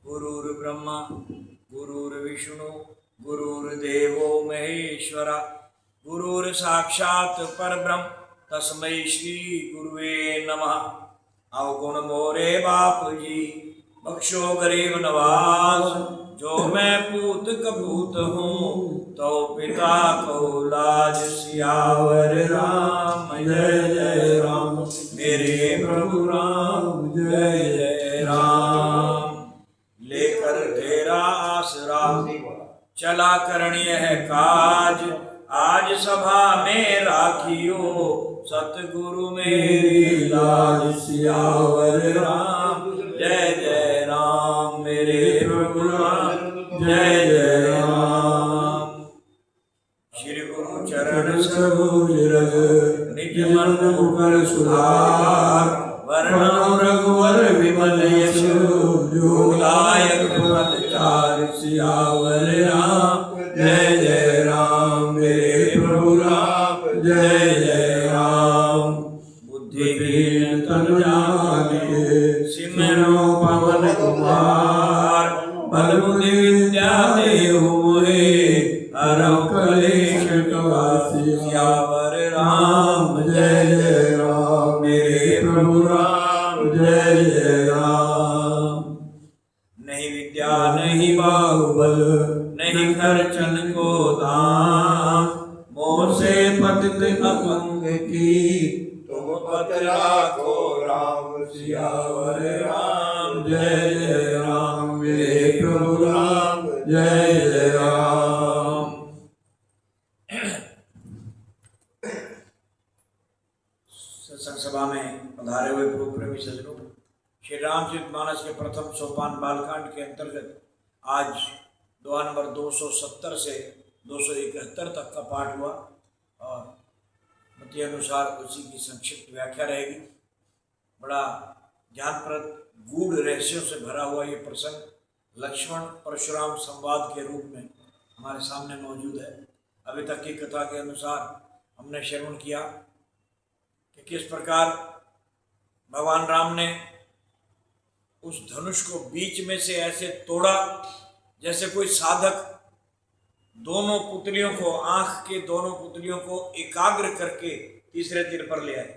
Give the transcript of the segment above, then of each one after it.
गुरुर्ब्रह्मा गुरुर्विष्णु गुरुर्देवो महेश्वर गुरुर्साक्षात् परब्रह्म तस्मै श्री गुरुवे नमः। अवगुण मोरे बाप जी बख्शो गरीब नवाज, जो मैं पूत कपूत हूँ तो पिता को लाज। सियावर राम जय जय राम, मेरे प्रभु राम जय जय राम। लेकर तेरा आसरा चला करणी है काज, आज सभा में राखियो सतगुरु मेरी लाज। सियावर राम जय जय राम, मेरे प्रभु राम जय जय राम। श्री गुरु चरण सरोज रज, निज मन मुकर सुधार। वर्णो रघुवर विमल यश, जो लायक पद चार। सियावर राम जय जय राम, मेरे प्रभु राम जय जय राम। बुद्धिहीन तनु जानिके, सिमरो पवन कुमार। बल बुद्धि विद्या देहु मोहे, हरौ कलेश कवासी। सियावर राम जय जय राम, मेरे प्रभु राम जय जय राम। नहीं विद्या नहीं बाहुबल, नहीं खर्चन को दाम। मोह से पतित अपंग की, तुम पत राखो राम। सियावर राम जय जय राम, मेरे प्रभु राम जय जय राम। सत्संग सभा में पधारे हुए प्रभु प्रेमी सज्जनों, श्री रामचरितमानस के प्रथम सोपान बालकांड के अंतर्गत आज दुआ नंबर 270 से 271 तक का पाठ हुआ और मत अनुसार उसी की संक्षिप्त व्याख्या रहेगी। बड़ा ज्ञानप्रद गूढ़ रहस्यों से भरा हुआ ये प्रसंग लक्ष्मण परशुराम संवाद के रूप में हमारे सामने मौजूद है। अभी तक की कथा के अनुसार हमने श्रवण किया कि किस प्रकार भगवान राम ने उस धनुष को बीच में से ऐसे तोड़ा जैसे कोई साधक दोनों पुतलियों को, आंख के दोनों पुतलियों को एकाग्र करके तीसरे तीर पर ले आए।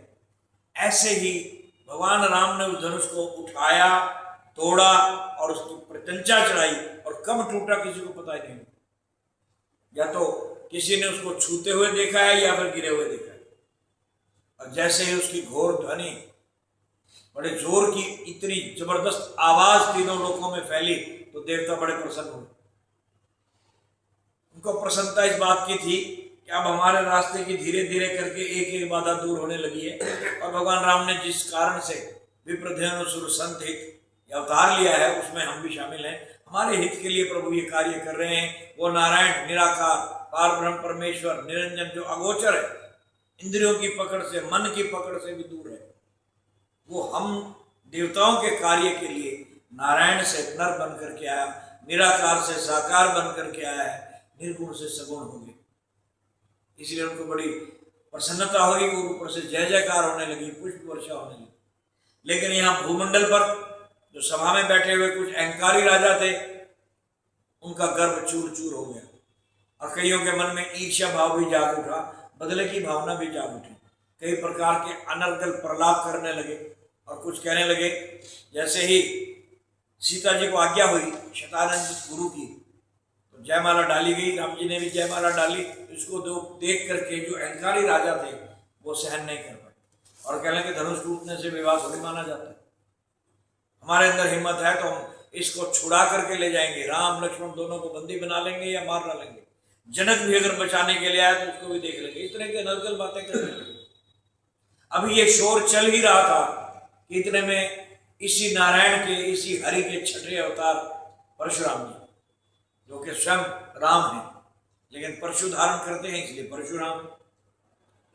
ऐसे ही भगवान राम ने उस धनुष को उठाया, तोड़ा और उसकी प्रत्यंचा चढ़ाई और कब टूटा किसी को पता ही नहीं। या तो किसी ने उसको छूते हुए देखा है या फिर गिरे हुए देखा है। और जैसे ही उसकी घोर ध्वनि, बड़े जोर की इतनी जबरदस्त आवाज तीनों लोकों में फैली तो देवता बड़े प्रसन्न हुए। उनको प्रसन्नता इस बात की थी कि अब हमारे रास्ते की धीरे धीरे करके एक एक बाधा दूर होने लगी है और भगवान राम ने जिस कारण से विप्रधेनुसुर संत हित अवतार लिया है उसमें हम भी शामिल हैं। हमारे हित के लिए प्रभु ये कार्य कर रहे हैं। वो नारायण निराकार पार ब्रह्म परमेश्वर निरंजन जो अगोचर है, इंद्रियों की पकड़ से, मन की पकड़ से भी दूर है, वो हम देवताओं के कार्य के लिए नारायण से नर बन करके आया, निराकार से साकार बन करके आया है, निर्गुण से सगुण हो गए। इसलिए उनको बड़ी प्रसन्नता हुई और ऊपर से जय जयकार होने लगी, पुष्प वर्षा होने लगी। लेकिन यहाँ भूमंडल पर जो सभा में बैठे हुए कुछ अहंकारी राजा थे, उनका गर्व चूर चूर हो गया और कईयों के मन में ईर्ष्या भाव भी जाग उठा, बदले की भावना भी जाग उठी। कई प्रकार के अनर्गल प्रलाप करने लगे और कुछ कहने लगे। जैसे ही सीता जी को आज्ञा हुई शतानंद गुरु की तो जयमाला डाली गई, राम जी ने भी जयमाला डाली। इसको देख करके जो अहंकारी राजा थे वो सहन नहीं कर पाए और कहने लगे धनुष टूटने से विवाह थोड़ी माना जाता है। हमारे अंदर हिम्मत है तो हम इसको छुड़ा करके ले जाएंगे, राम लक्ष्मण दोनों को बंदी बना लेंगे या मार डालेंगे। जनक भी अगर बचाने के लिए आए तो उसको भी देख लेंगे। इस तरह की अनर्गल बातें करने लगे। अभी ये शोर चल ही रहा था कि इतने में इसी नारायण के, इसी हरि के छठे अवतार परशुराम जी, जो कि स्वयं राम है लेकिन परशु धारण करते हैं इसलिए परशुराम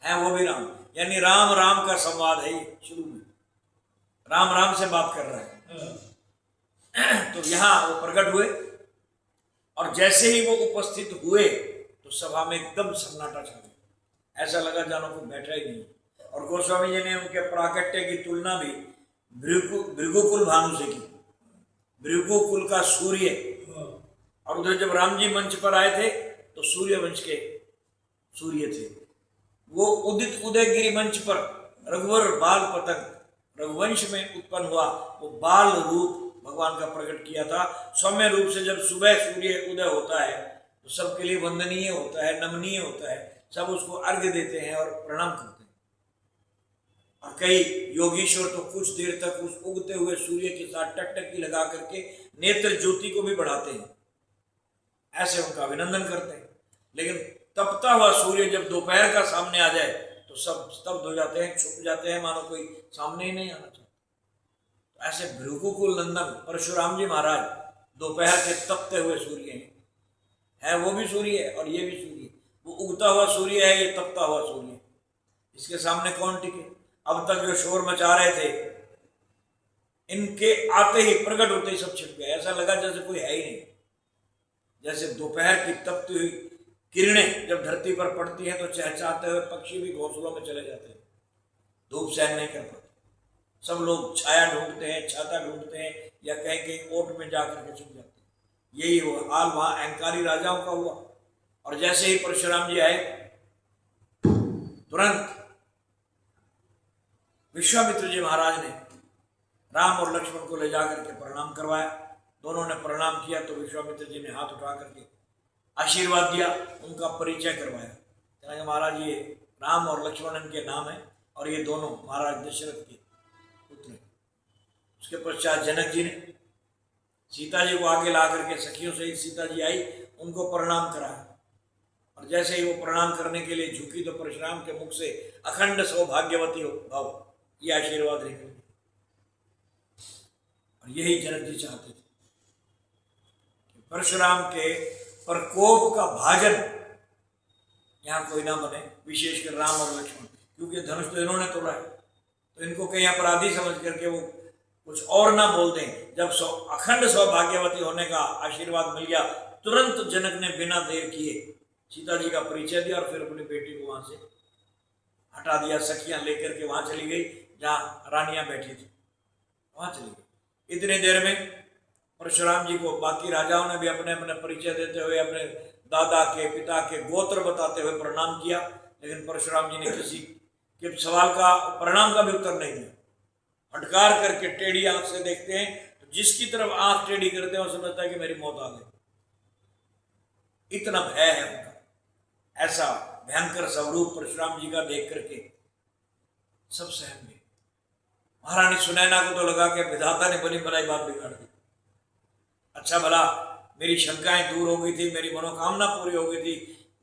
है, वो भी राम, यानी राम राम का संवाद है। शुरू में राम राम से बात कर रहा है। तो यहाँ वो प्रकट हुए और जैसे ही वो उपस्थित हुए तो सभा में एकदम सन्नाटा छा गया। ऐसा लगा जानो कोई बैठा ही नहीं। और गोस्वामी जी ने उनके प्राकट्य की तुलना भी भृगुकुल भानु से की, भृगुकुल का सूर्य। और उधर जब राम जी मंच पर आए थे तो सूर्य वंश के सूर्य थे। वो उदित उदयगिरी मंच पर रघुवर बाल पतंग रघुवंश में उत्पन्न हुआ, वो बाल रूप भगवान का प्रकट किया था। सौम्य रूप से जब सुबह सूर्य उदय होता है तो सबके लिए वंदनीय होता है, नमनीय होता है, सब उसको अर्घ्य देते हैं और प्रणाम करते हैं। और कई योगीश्वर तो कुछ देर तक उस उगते हुए सूर्य के साथ टकटकी लगा करके नेत्र ज्योति को भी बढ़ाते हैं, ऐसे उनका अभिनंदन करते हैं। लेकिन तपता हुआ सूर्य जब दोपहर का सामने आ जाए तो सब स्तब्ध हो जाते हैं, छुप जाते हैं, मानो कोई सामने ही नहीं आना चाहता। तो ऐसे भृगुकुल नंदन परशुराम जी महाराज दोपहर के तपते हुए सूर्य है, वो भी सूर्य है और ये भी सूर्य। वो उगता हुआ सूर्य है, ये तपता हुआ सूर्य। इसके सामने कौन टिके? अब तक जो शोर मचा रहे थे, इनके आते ही प्रकट होते ही सब छिप गए। ऐसा लगा जैसे कोई है ही नहीं। जैसे दोपहर की तपती हुई किरणें जब धरती पर पड़ती हैं तो चहचहाते हुए पक्षी भी घोंसलों में चले जाते हैं, धूप सहन नहीं कर पाते। सब लोग छाया ढूंढते हैं, छाता ढूंढते हैं, या कहीं कहीं ओट में जाकर के छुप जाते हैं। यही वो हाल वहां अहंकारी राजाओं का हुआ। और जैसे ही परशुराम जी आए, तुरंत विश्वामित्र जी महाराज ने राम और लक्ष्मण को ले जाकर के प्रणाम करवाया। दोनों ने प्रणाम किया तो विश्वामित्र जी ने हाथ उठा करके आशीर्वाद दिया, उनका परिचय करवाया। कहा महाराज ये राम और लक्ष्मण इनके नाम है और ये दोनों महाराज दशरथ के पुत्र हैं। उसके पश्चात जनक जी ने सीता जी को आगे ला करके सखियों सहित सीता जी आई, उनको प्रणाम कराया। और जैसे ही वो प्रणाम करने के लिए झुकी तो परशुराम के मुख से अखंड सौभाग्यवती हो भाव ये आशीर्वाद निकल। और यही जनक जी चाहते थे, परशुराम के प्रकोप का भाजन यहां कोई ना बने, विशेषकर राम और लक्ष्मण, क्योंकि धनुष तो इन्होंने तोड़ा है। तो इनको कहीं अपराधी समझ करके वो कुछ और ना बोल दें। जब अखंड सौभाग्यवती होने का आशीर्वाद मिल गया, तुरंत जनक ने बिना देर किए सीता जी का परिचय दिया और फिर अपनी बेटी को वहां से हटा दिया। सखियां लेकर के वहां चली गई जहां रानियां बैठी थी, वहां चली गई। इतनी देर में परशुराम जी को बाकी राजाओं ने भी अपने अपने परिचय देते हुए, अपने दादा के पिता के गोत्र बताते हुए प्रणाम किया। लेकिन परशुराम जी ने किसी के सवाल का प्रणाम का भी उत्तर नहीं दिया। फटकार करके टेढ़ी आंख से देखते हैं तो जिसकी तरफ आंख टेढ़ी करते हैं वो समझता है कि मेरी मौत आ गई। इतना भय है उनका। ऐसा भयंकर स्वरूप परशुराम जी का देख करके सब सहम गए। महारानी सुनैना को तो लगा कि विधाता ने बनी बनाई बात बिगाड़ दी। अच्छा भला मेरी शंकाएं दूर हो गई थी, मेरी मनोकामना पूरी हो गई थी।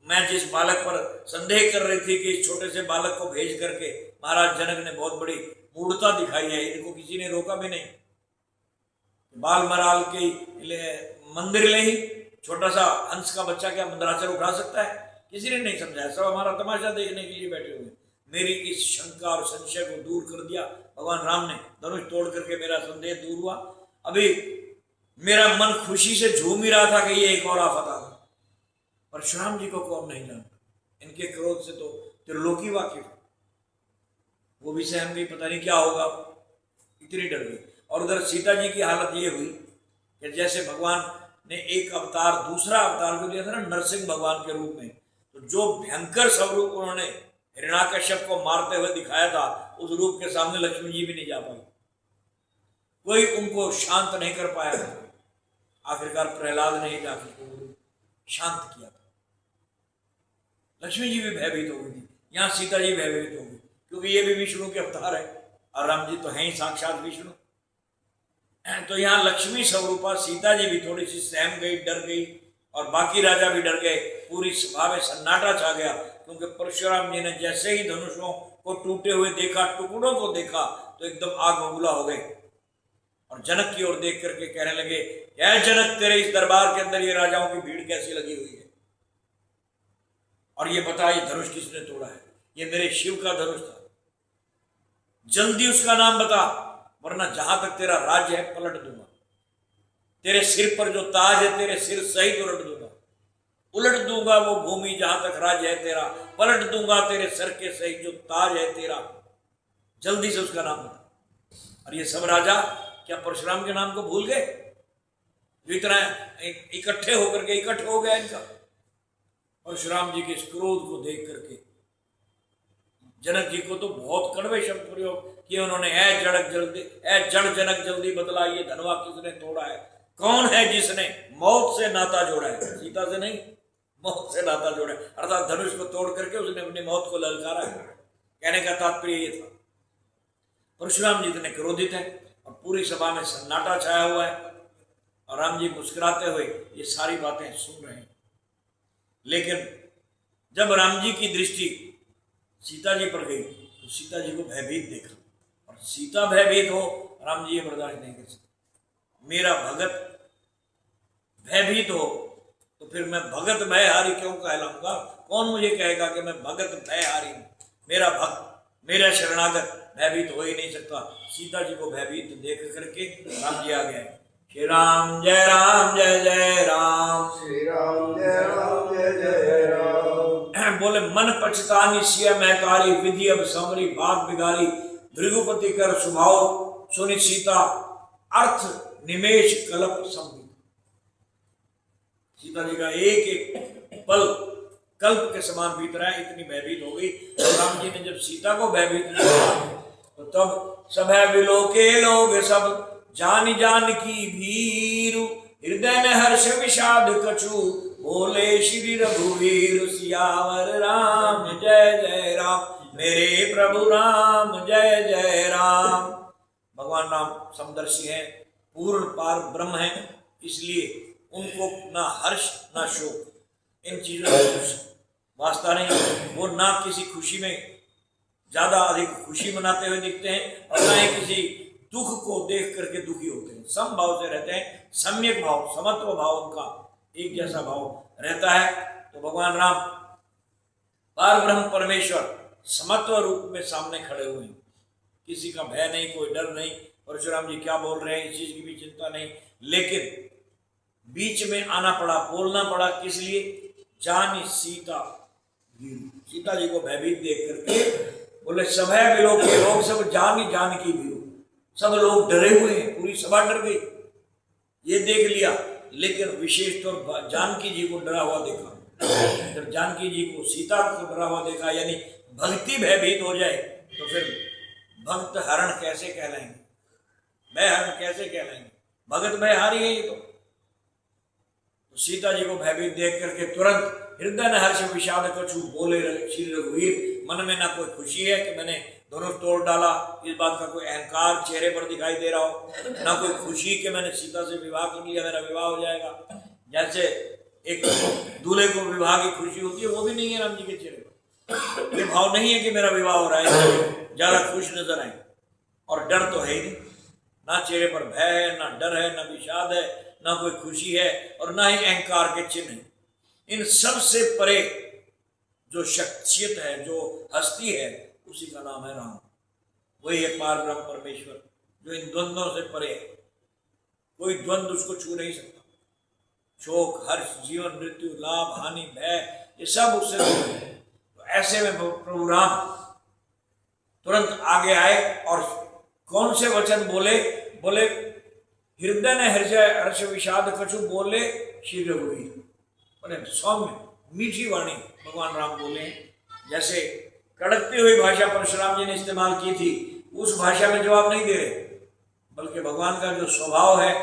मैं जिस बालक पर संदेह कर रही थी कि इस छोटे से बालक को भेज करके महाराज जनक ने बहुत बड़ी मूर्खता दिखाई है, इनको किसी ने रोका भी नहीं। बाल मराल के मंदिर ले ही छोटा सा हंस का बच्चा क्या मंदराचल उठा सकता है? किसी ने नहीं समझाया, सब हमारा तमाशा देखने के लिए बैठे हुए। मेरी इस शंका और संशय को दूर कर दिया भगवान राम ने, धनुष तोड़ करके मेरा संदेह दूर हुआ। अभी मेरा मन खुशी से झूम ही रहा था कि ये एक और आफत आ गई। परशुराम जी को कौन नहीं जानता, इनके क्रोध से तो त्रिलोकी वाकिफ, वो भी सहम गई, पता नहीं क्या होगा, इतनी डर गई। और उधर सीता जी की हालत ये हुई कि जैसे भगवान ने एक अवतार, दूसरा अवतार जो लिया था ना नरसिंह भगवान के रूप में, तो जो भयंकर स्वरूप उन्होंने हिरण्याकश्यप को मारते हुए दिखाया था, उस रूप के सामने लक्ष्मी जी भी नहीं जा पाई, कोई उनको शांत नहीं कर पाया था। आखिरकार प्रहलाद ने ही जाकर शांत किया था। लक्ष्मी जी भी भयभीत हो गई थी, यहाँ सीता जी भयभीत हो गई, क्योंकि ये भी विष्णु के अवतार है और राम जी तो हैं ही साक्षात विष्णु। तो यहाँ लक्ष्मी स्वरूपा सीता जी भी थोड़ी सी सहम गई, डर गई, और बाकी राजा भी डर गए। पूरी सभा में सन्नाटा छा गया, क्योंकि परशुराम जी ने जैसे ही धनुषों को टूटे हुए देखा, टुकड़ों को देखा, तो एकदम आग बबूला हो गए और जनक की ओर देख करके कहने लगे, क्या जनक तेरे इस दरबार के अंदर ये राजाओं की भीड़ कैसी लगी हुई है? और ये बता ये धनुष किसने तोड़ा है? ये मेरे शिव का धनुष था, जल्दी उसका नाम बता, वरना जहां तक तेरा राज्य है पलट दूंगा। तेरे सिर पर जो ताज है तेरे सिर सहित उलट दूंगा वो भूमि जहां तक राज्य है तेरा, पलट दूंगा तेरे सर के सहित जो ताज है तेरा, जल्दी से उसका नाम बता। और ये सब राजा क्या परशुराम के नाम को भूल गए? जो इतना इकट्ठे होकर के इकट्ठे हो गया इनका। परशुराम जी के इस क्रोध को देख करके जनक जी को तो बहुत कड़वे शब्द प्रयोग किए उन्होंने। ऐ जड़ जनक जल्दी बतला, ये धनवा किसने तोड़ा है? कौन है जिसने मौत से नाता जोड़ा है? सीता से नहीं, मौत से नाता जोड़ा है, अर्थात धनुष को तोड़ करके उसने अपनी मौत को ललकारा है। कहने का तात्पर्य ये था। परशुराम जी इतने क्रोधित हैं और पूरी सभा में सन्नाटा छाया हुआ है और राम जी मुस्कुराते हुए ये सारी बातें सुन रहे हैं। लेकिन जब राम जी की दृष्टि सीता जी पर गई तो सीता जी को भयभीत देखा, और सीता भयभीत हो, राम जी ये बर्दाश्त नहीं कर सकते। मेरा भगत भयभीत हो तो फिर मैं भगत भयहारी क्यों कहलाऊंगा? कौन मुझे कहेगा कि मैं भगत भयहारी हूं? मेरा भक्त, मेरा शरणागत भयभीत हो ही नहीं सकता। सीता जी को भयभीत देख करके राम जी आ गए। श्री राम जय राम जय जय राम, श्री राम जय राम जय जय राम। बोले मन पछतानी सिया महकारी, विधि अब समरी बात बिगारी, भृगुपति कर स्वभाव सुनि सीता, अर्थ निमेश कल्प संबित। सीता जी का एक एक पल कल्प के समान बीत रहा है, इतनी भयभीत हो गई। तो राम जी ने जब सीता को भयभीत किया तो तब सब विलोके लोग सब जान जान की भीरु, हृदय ने हर्ष विषाद कछु, बोले श्री रघुवीर सियावर राम जय जय राम, मेरे प्रभु राम जय जय राम। भगवान राम समदर्शी हैं, पूर्ण पार ब्रह्म हैं, इसलिए उनको ना हर्ष ना शोक, इन चीजों का वास्ता नहीं। वो ना किसी खुशी में ज्यादा अधिक खुशी मनाते हुए दिखते हैं और ना ही किसी दुख को देख करके दुखी होते हैं। सम भाव से रहते हैं, सम्यक भाव, समत्व भाव, उनका एक जैसा भाव रहता है। तो भगवान राम पार ब्रह्म परमेश्वर समत्व रूप में सामने खड़े हुए हैं, किसी का भय नहीं, कोई डर नहीं। परशुराम जी क्या बोल रहे हैं इस चीज की भी चिंता नहीं, लेकिन बीच में आना पड़ा, बोलना पड़ा, किस लिए? जानी सीता, सीता जी को भयभीत देख करके बोले सब है विलोक के लोग सब जानी जान की भी, सब लोग डरे हुए हैं, पूरी सभा डर गई। ये देख लिया, लेकिन विशेष तौर पर जानकी जी को डरा हुआ देखा। जब जानकी जी को सीता को डरा हुआ देखा, यानी भक्ति भयभीत हो जाए तो फिर भक्त हरण कैसे कहलाएंगे, भय हरण कैसे कहलाएंगे? भगत भयहारी है ये तो सीता जी को भयभीत देख करके तुरंत हृदय न हर्ष विषाद कछु, बोले श्री रघुवीर, मन में ना कोई खुशी है कि मैंने धनुष तोड़ डाला, इस बात का कोई अहंकार चेहरे पर दिखाई दे रहा हो, ना कोई खुशी कि मैंने सीता से विवाह कर लिया, मेरा विवाह हो जाएगा। जैसे एक दूल्हे को विवाह की खुशी होती है, वो भी नहीं है राम जी के चेहरे पर। ये भाव नहीं है कि मेरा विवाह हो रहा है, ज्यादा खुश नजर आए। और डर तो है ही नहीं, ना चेहरे पर भय है, ना डर है, ना विषाद है, ना कोई खुशी है, और ना ही अहंकार के चिन्ह है। इन सब से परे जो शख्सियत है, जो हस्ती है, उसी का नाम है राम। वही है पार ब्रह्म परमेश्वर, जो इन द्वंद्वों से परे है। कोई द्वंद्व उसको छू नहीं सकता। शोक, हर्ष, जीवन, मृत्यु, लाभ, हानि, भय, ये सब उससे दूर है। तो ऐसे में प्रभु राम तुरंत आगे आए और कौन से वचन बोले? बोले हृदय ने हर्ष विषाद कछु, बोले श्री रघुवीर। बोले सौम्य मीठी वाणी भगवान राम बोले। जैसे कड़कती हुई भाषा परशुराम जी ने इस्तेमाल की थी, उस भाषा में जवाब नहीं दे रहे, बल्कि भगवान का जो स्वभाव है,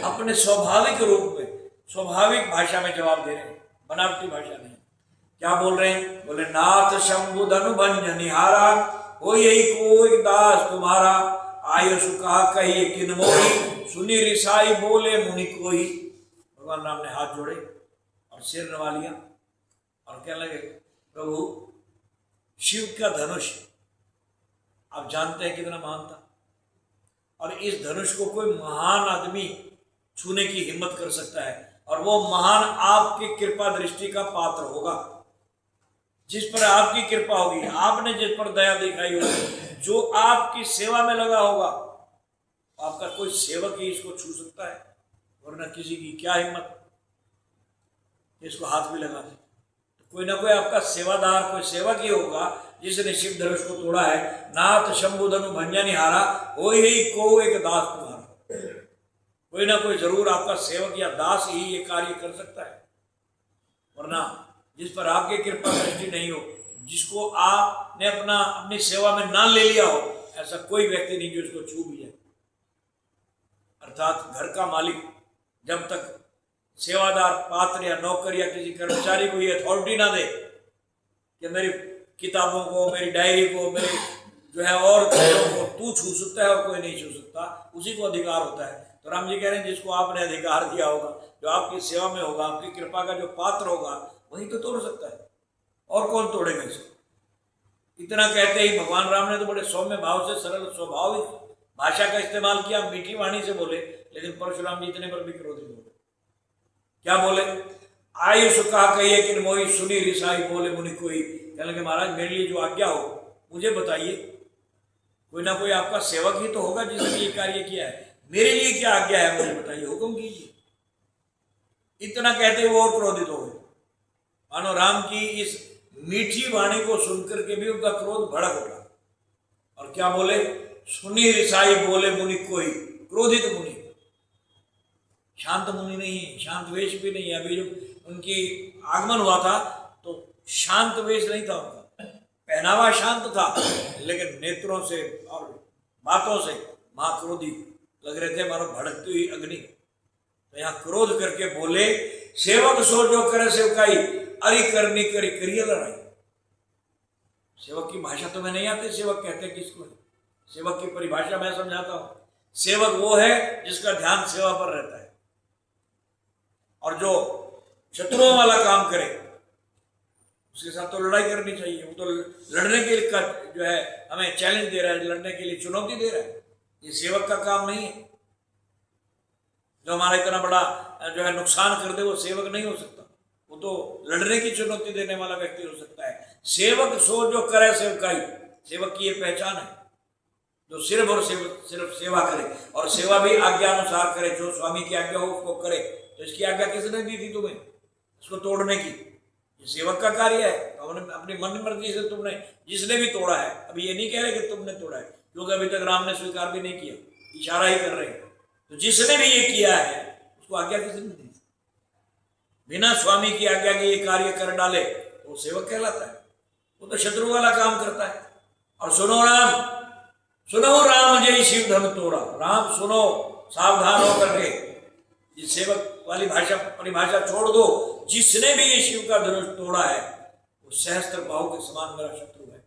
अपने स्वाभाविक रूप में, स्वाभाविक भाषा में जवाब दे रहे हैं, बनावटी भाषा नहीं। क्या बोल रहे हैं? बोले नाथ शंभु धनु भंजन निहारा, हो यही कोई दास तुम्हारा, आयुष कहा कहिए किन मोही, सुनी रिसाई बोले मुनि कोई। भगवान राम ने हाथ जोड़े और सिर नवा लिया और कहने लगे प्रभु शिव का धनुष आप जानते हैं कितना महान था, और इस धनुष को कोई महान आदमी छूने की हिम्मत कर सकता है, और वो महान आपकी कृपा दृष्टि का पात्र होगा। जिस पर आपकी कृपा होगी, आपने जिस पर दया दिखाई होगी, जो आपकी सेवा में लगा होगा, आपका कोई सेवक ही इसको छू सकता है, वरना किसी की क्या हिम्मत इसको हाथ भी लगा दे। तो कोई ना कोई आपका सेवादार, कोई सेवक ही होगा जिसने शिव धनुष को तोड़ा है। नाथ शंभु धनु भंजन हारा, हो ही को एक दास तुम्हारा। कोई ना कोई जरूर आपका सेवक या दास ही ये कार्य कर सकता है, वरना जिस पर आपकी कृपा दृष्टि नहीं हो, जिसको आपने अपनी सेवा में ना ले लिया हो, ऐसा कोई व्यक्ति नहीं जो इसको छू भी जाए। अर्थात घर का मालिक जब तक सेवादार पात्र या नौकर या किसी कर्मचारी को ये अथॉरिटी ना दे कि मेरी किताबों को, मेरी डायरी को, मेरे जो है और चीजों को तू छू सकता है और कोई नहीं छू सकता, उसी को अधिकार होता है। तो राम जी कह रहे हैं जिसको आपने अधिकार दिया होगा, जो आपकी सेवा में होगा, आपकी कृपा का जो पात्र होगा, वही तो तोड़ सकता है, और कौन तोड़ेगा इसको। इतना कहते ही भगवान राम ने तो बड़े सौम्य भाव से, सरल स्वाभाविक भाषा का इस्तेमाल किया, मीठी वाणी से बोले, लेकिन परशुराम जी इतने पर भी क्रोधित हो गए। क्या बोले? आयुष कहा कहिए कि मोई सुनी रिसाई, बोले मुनि कोई। कहने लगे महाराज मेरे लिए जो आज्ञा हो मुझे बताइए, कोई ना कोई आपका सेवक ही तो होगा जिसने ये कार्य किया है, मेरे लिए क्या आज्ञा है मुझे बताइए, हुक्म कीजिए। इतना कहते वो और क्रोधित हो गए। मानो राम की इस मीठी वाणी को सुनकर के भी उनका क्रोध भड़क उठा, और क्या बोले? सुनी रिसाई, बोले मुनि कोई। क्रोधित मुनि, शांत मुनि नहीं है, शांत वेश भी नहीं है। अभी जब उनकी आगमन हुआ था तो शांत वेश नहीं था उनका, पहनावा शांत था, लेकिन नेत्रों से और बातों से महाक्रोधी लग रहे थे, मानो भड़कती हुई अग्नि। तो यहाँ क्रोध करके बोले, सेवक सो जो करे सेवकाई, अरि करनी करी करिए लड़ाई। सेवक की भाषा तुम्हें नहीं आती, सेवक कहते किसको है? सेवक की परिभाषा मैं समझाता हूं। सेवक वो है जिसका ध्यान सेवा पर रहता है, और जो शत्रुओं वाला काम करे उसके साथ तो लड़ाई करनी चाहिए। वो तो लड़ने के लिए जो है हमें चैलेंज दे रहा है, लड़ने के लिए चुनौती दे रहा है। ये सेवक का काम नहीं है। जो हमारा इतना बड़ा जो है नुकसान कर दे वो सेवक नहीं हो सकता, वो तो लड़ने की चुनौती देने वाला व्यक्ति हो सकता है। सेवक सो जो करे सेवकाई, सेवक की ये पहचान है, जो सिर्फ और सिर्फ सेवा करे, और सेवा भी आज्ञा अनुसार करे। जो स्वामी की आज्ञा हो उसको करे। तो इसकी आज्ञा किसने दी थी तुम्हें? इसको तोड़ने की। ये सेवक का कार्य है। तो अपनी मन मर्जी से तुमने, जिसने भी तोड़ा है, अभी ये नहीं कह रहे कि तुमने तोड़ा है, क्योंकि अभी तक राम ने स्वीकार भी नहीं किया, इशारा ही कर रहे हैं। तो जिसने भी ये किया है उसको आज्ञा किसने दी? बिना स्वामी की आज्ञा के ये कार्य कर डाले तो वो सेवक कहलाता है। वो तो शत्रु वाला काम करता है। और सुनो राम जय शिव धनु तोड़ा। राम सुनो, सावधान हो करके ये सेवक वाली भाषा परिभाषा छोड़ दो। जिसने भी ये शिव का धनुष तोड़ा है वो सहस्त्र बाहु के समान मेरा शत्रु है।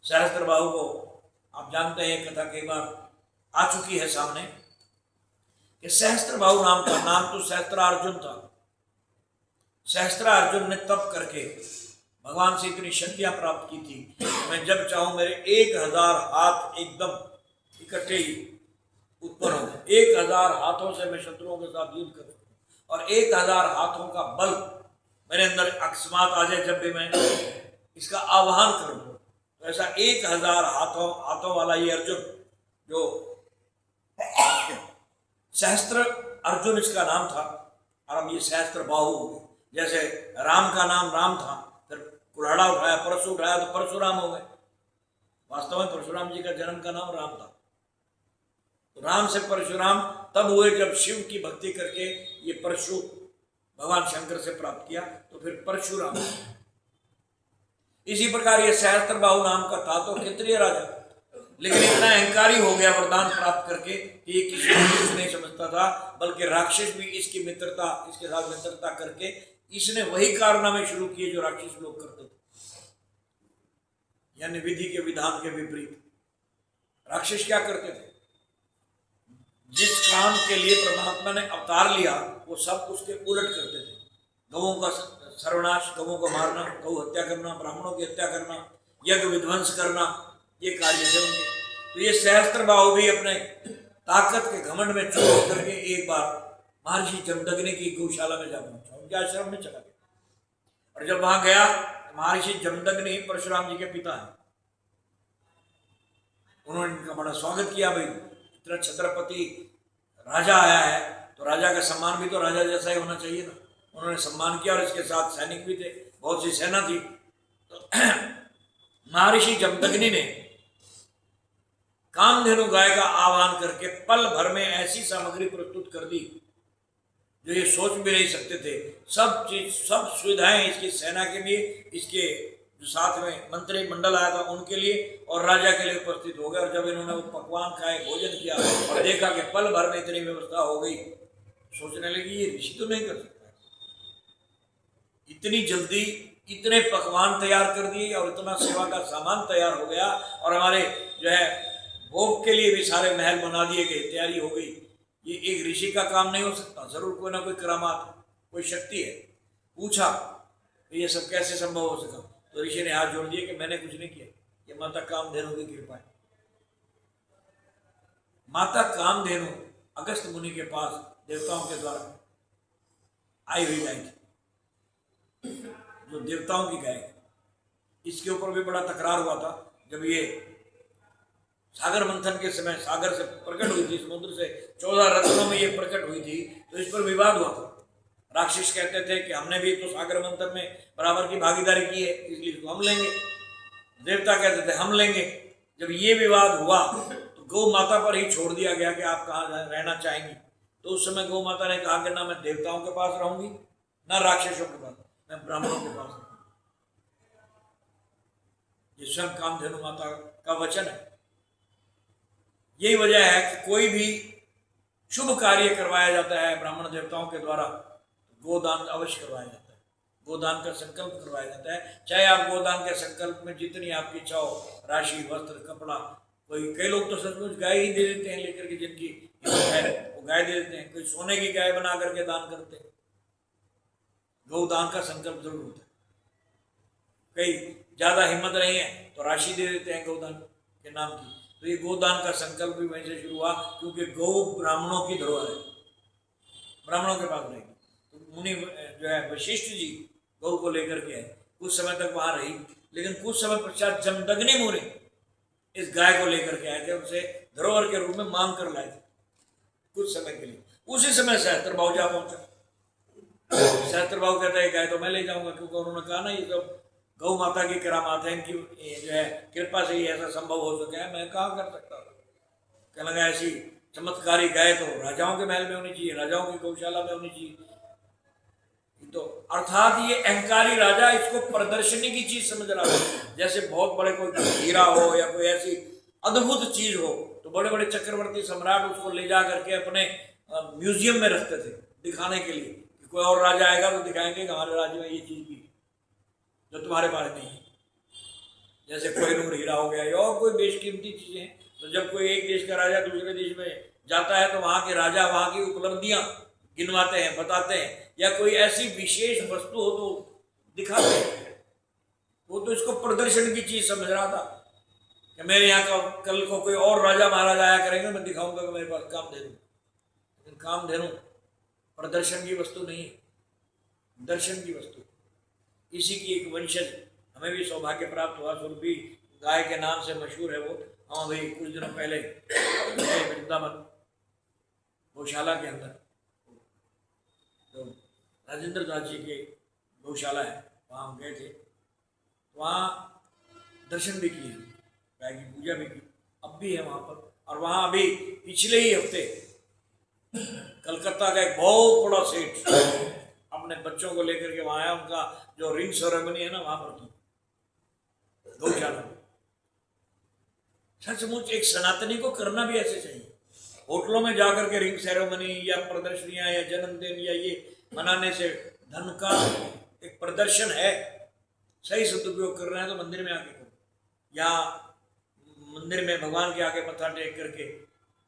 सहस्त्र बाहु को आप जानते हैं, कथा कई बार आ चुकी है सामने, कि सहस्त्र बाहु नाम का नाम तो सहस्त्रार्जुन था। सहस्त्रार्जुन ने तप करके भगवान से इतनी शक्तियां प्राप्त की थी, मैं जब चाहूं मेरे 1000 हाथ एकदम इकट्ठे ही उत्पन्न हो गए। 1000 हाथों से मैं शत्रुओं के साथ युद्ध करूं, और 1000 हाथों का बल मेरे अंदर अकस्मात आ जाए जब भी मैं इसका आह्वान करूं। तो ऐसा 1000 हाथों वाला ये अर्जुन, जो सहस्त्र अर्जुन इसका नाम था, और अब ये सहस्त्र बाहु हो गए। जैसे राम का नाम राम था, फिर कुल्हाड़ा उठाया, परशु उठाया तो परशुराम हो गए। वास्तव में परशुराम जी का जन्म का नाम राम था। तो राम से परशुराम तब हुए जब शिव की भक्ति करके ये परशु भगवान शंकर से प्राप्त किया, तो फिर परशुराम। इसी प्रकार ये सहस्त्र बाहु नाम का था तो क्षत्रिय राजा, लेकिन इतना अहंकारी हो गया वरदान प्राप्त करके कि ये किसी को कुछ नहीं समझता था, बल्कि राक्षस भी इसके साथ मित्रता करके इसने वही कारनामे शुरू किए जो राक्षस लोग करते थे, यानी विधि के विधान के विपरीत। राक्षस क्या करते थे? जिस काम के लिए परमात्मा ने अवतार लिया वो सब उसके उलट करते थे। गौओं का सर्वनाश, गौओं को मारना, गौ हत्या करना, ब्राह्मणों की हत्या करना, यज्ञ विध्वंस करना, ये कार्य थे उनके। तो ये सहस्त्र बाहु भी अपने ताकत के घमंड में चूर होकर के एक बार महर्षि जमदग्नि की गौशाला में जा पहुंचा, उनके आश्रम में चला गया। और जब वहां गया, महर्षि जमदग्नि परशुराम जी के पिता हैं, उन्होंने इनका बड़ा स्वागत किया। भाई इतना छत्रपति राजा आया है तो राजा का सम्मान भी तो राजा जैसा ही होना चाहिए ना। उन्होंने सम्मान किया, और इसके साथ सैनिक भी थे, बहुत सी सेना थी। तो महर्षि जमदग्नि ने कामधेनु गाय का आह्वान करके पल भर में ऐसी सामग्री प्रस्तुत कर दी जो ये सोच भी नहीं सकते थे। सब चीज, सब सुविधाएं इसकी सेना के लिए, इसके जो साथ में मंत्री मंडल आया था उनके लिए और राजा के लिए उपस्थित हो गए। और जब इन्होंने वो पकवान खाए, भोजन किया और देखा कि पल भर में इतनी व्यवस्था हो गई, सोचने लगी ये ऋषि तो नहीं कर सकता, इतनी जल्दी इतने पकवान तैयार कर दिए और इतना सेवा का सामान तैयार हो गया और हमारे जो है भोग के लिए भी सारे महल बना दिए गए, तैयारी हो गई। ये एक ऋषि का काम नहीं हो सकता, जरूर कोई ना कोई करामात, कोई शक्ति है। पूछा तो ये सब कैसे संभव हो सका, तो ऋषि ने हाथ जोड़ दिए कि मैंने कुछ नहीं किया, ये माता कामधेनु की कृपा है। माता कामधेनु अगस्त मुनि के पास देवताओं के द्वारा आई हुई गाय थी, जो देवताओं की गाय। इसके ऊपर भी बड़ा तकरार हुआ था जब ये सागर मंथन के समय सागर से प्रकट हुई थी, समुद्र से 14 रत्नों में ये प्रकट हुई थी, तो इस पर विवाद हुआ था। राक्षस कहते थे कि हमने भी तो सागर मंथन में बराबर की भागीदारी की है, इसलिए तो हम लेंगे। देवता कहते थे हम लेंगे। जब ये विवाद हुआ तो गौ माता पर ही छोड़ दिया गया कि आप कहाँ रहना चाहेंगी। तो उस समय गौ माता ने कहा कि ना मैं देवताओं के पास रहूंगी, ना राक्षसों के पास, मैं ब्राह्मणों के पास रहूंगी। ये स्वयं कामधेनु माता का वचन है। यही वजह है कि कोई भी शुभ कार्य करवाया जाता है ब्राह्मण देवताओं के द्वारा, गोदान अवश्य करवाया जाता है, गोदान का संकल्प करवाया जाता है। चाहे आप गोदान के संकल्प में जितनी आपकी इच्छा हो, राशि, वस्त्र, कपड़ा, कई लोग तो सचमुच गाय ही दे देते हैं लेकर के, जिनकी है वो गाय दे देते हैं। कोई सोने की गाय बना करके दान करते हैं। गोदान का संकल्प जरूर होता है। कई ज्यादा हिम्मत नहीं है तो राशि दे देते हैं गोदान के नाम की। तो ये गोदान का संकल्प भी वहीं से शुरू हुआ, क्योंकि गौ ब्राह्मणों की धरोहर है, ब्राह्मणों के पास रहेगी। तो मुनि जो है वशिष्ठ जी गौ को लेकर के आए, कुछ समय तक वहां रही, लेकिन कुछ समय पश्चात जमदग्नि मुनि इस गाय को लेकर के आए थे, उनसे धरोहर के रूप में मांग कर लाए थे कुछ समय के लिए। उसी समय सहस्त्रभाव जा पहुंचा। सहस्त्रभाव कहता है गाय तो मैं ले जाऊंगा, क्योंकि उन्होंने कहा ना ये सब गौ माता की करामात है, इनकी जो है कृपा से ही ऐसा संभव हो सका है, मैं कहाँ कर सकता हूँ। कहने लगा ऐसी चमत्कारी गाय तो राजाओं के महल में होनी चाहिए, राजाओं की गौशाला में होनी चाहिए। तो अर्थात ये अहंकारी राजा इसको प्रदर्शनी की चीज समझ रहा है। जैसे बहुत बड़े कोई हीरा हो या कोई ऐसी अद्भुत चीज हो तो बड़े बड़े चक्रवर्ती सम्राट उसको ले जा करके अपने म्यूजियम में रखते थे दिखाने के लिए, कि कोई और राजा आएगा तो दिखाएंगे कि हमारे राज्य में ये चीज भी जो तुम्हारे पास नहीं है। जैसे कोहिनूर हीरा हो गया या और कोई बेशकीमती चीजें। तो जब कोई एक देश का राजा दूसरे देश में जाता है तो वहां के राजा वहां की उपलब्धियां गिनवाते हैं, बताते हैं, या कोई ऐसी विशेष वस्तु हो तो दिखाते हैं। वो तो इसको प्रदर्शन की चीज समझ रहा था कि मेरे यहाँ का कल को कोई और राजा महाराजा आया करेंगे, मैं दिखाऊंगा कि मेरे पास कामधेनु। लेकिन कामधेनु प्रदर्शन की वस्तु नहीं, दर्शन की वस्तु। इसी की एक वंशज हमें भी सौभाग्य प्राप्त हुआ, सुरभि गाय के नाम से मशहूर है वो। हम भाई कुछ दिनों पहले वृंदावन गौशाला के अंदर तो राजेंद्र दास जी के गौशाला है, वहाँ हम गए थे। वहाँ दर्शन भी किए, गाय की पूजा भी की, अब भी है वहाँ पर। और वहाँ अभी पिछले ही हफ्ते कलकत्ता का एक बहुत बड़ा सेठ अपने बच्चों को लेकर के वहाँ आया। उनका जो रिंग सेरेमनी है ना वहाँ पर की गौशाला में। सचमुच एक सनातनी को करना भी ऐसे चाहिए। होटलों में जाकर के रिंग सेरेमनी या प्रदर्शनियां या जन्मदिन या ये मनाने से धन का एक प्रदर्शन है। सही सदुपयोग कर रहे हैं तो मंदिर में आके करो, या मंदिर में भगवान के आगे मत्था टेक करके